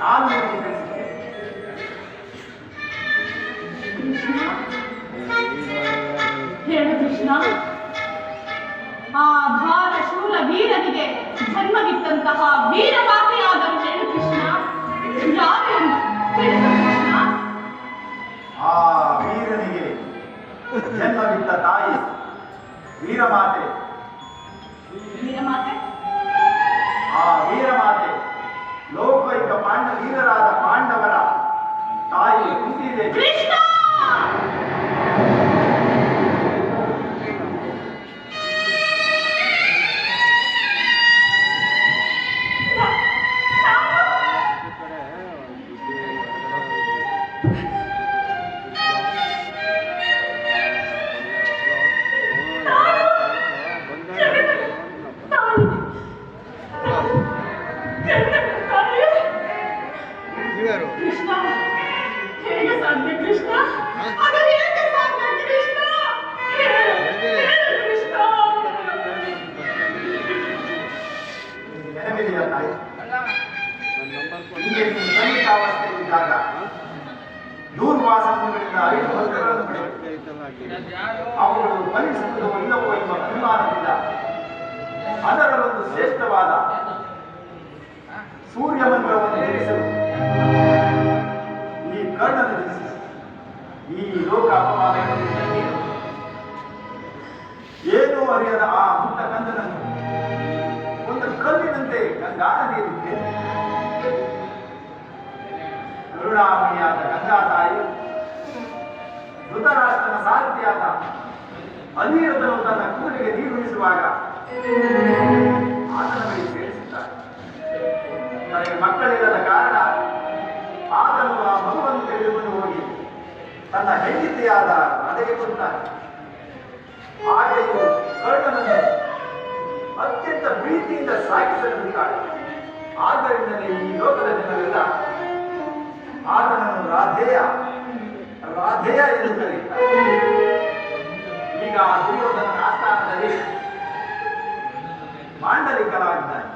ನಾನು ನಿಮಗೆ ತಿಳಿಸುತ್ತೇನೆ. ಹೇಳು ಕೃಷ್ಣ. ಆ ಧಾರ ಶೂರ ವೀರನಿಗೆ ಜನ್ಮವಿತ್ತಂತಹ ವೀರಮಾತೆಯಾದರೂ ಹೇಳು ಕೃಷ್ಣ, ಯಾರೆಂದು ತಿಳಿಸು ಕೃಷ್ಣ. ಆ ವೀರನಿಗೆ ಜನ್ಮವಿದ್ದ ತಾಯಿ ವೀರಮಾತೆ. ವೀರಮಾತೆ? ಆ ವೀರಮಾತೆ ಲೋಕೈಕ ವೀರರಾದ ಪಾಂಡವರ ತಾಯಿ ಕುಂತಿದೇವಿ. ಕೃಷ್ಣ! ಕೃಷ್ಣ, ಹೇಗೆ ಸಾಧ್ಯ ಕೃಷ್ಣ? ಅದು ಹೇಗೆ ಸಾಧ್ಯ ಕೃಷ್ಣ? ಹೇಳು ಕೃಷ್ಣ. ನೆನಪಿದೆಯ ತಾಯಿ? ಹಿಂದೆ ನೀವು ಸೈನಿಕಾವಸ್ಥೆಯಲ್ಲಿದ್ದಾಗ ದೂರ್ವಾಸನೆಗಳಿಂದ 5 ಮಂತ್ರಗಳನ್ನು ಪಡೆಯುತ್ತೆ. ಅವುಗಳು ಫಲಿಸುವುದೋ ಇಲ್ಲವೋ ಎಂಬ ಅಭಿಮಾನದಿಂದ ಅದರಲ್ಲೊಂದು ಶ್ರೇಷ್ಠವಾದ ಸೂರ್ಯ ಮಂತ್ರವನ್ನು ಏರಿಸಲು ಈ ಕರ್ಣನ ಜನಿಸಿ ಈ ಲೋಕ ಅಪಮಾನಗಳಿಂದ ಏನೂ ಅರಿಯದ ಆ ಪುಟ್ಟ ಕಂದನನ್ನು ಒಂದು ಕಲ್ಲಿನಂತೆ ಗಂಗಾ ನದಿಯಲ್ಲಿದ್ದೇನೆ. ಕರುಣಾಮಣಿಯಾದ ಗಂಗಾ ತಾಯಿ ಧೃತರಾಷ್ಟ್ರನ ಸಾರಥಿಯಾದ ಅನಿರುದ್ಧನು ತನ್ನ ಕೂಲಿಗೆ ನೀರುಣಿಸುವಾಗ ಆತನ ಬಳಿ ಸೇರಿಸುತ್ತಾರೆ. ತನಗೆ ಮಕ್ಕಳಿಲ್ಲದ ಕಾರಣ ಆತನು ಆ ಮಗುವನ್ನು ತೆಗೆದುಕೊಂಡು ಹೋಗಿ ತನ್ನ ಹೆಂಡತಿಯಾದ ರಾಧೆಗೆ ಕೊಡುತ್ತಾನೆ. ಆಕೆಯು ಕರ್ಣನನ್ನು ಅತ್ಯಂತ ಪ್ರೀತಿಯಿಂದ ಸಾಗಿಸಲಿರುತ್ತಾಳೆ. ಆದ್ದರಿಂದಲೇ ಈ ಲೋಕದ ಜನರೆಲ್ಲ ಆತನನ್ನು ರಾಧೇಯ ಎಂದು ಕರೆಯುತ್ತಾರೆ. ಈಗ ದುರ್ಯೋಧನನ ಆಸ್ಥಾನದಲ್ಲಿ ಮಾಂಡಲಿಕರಾಗಿದ್ದಾನೆ.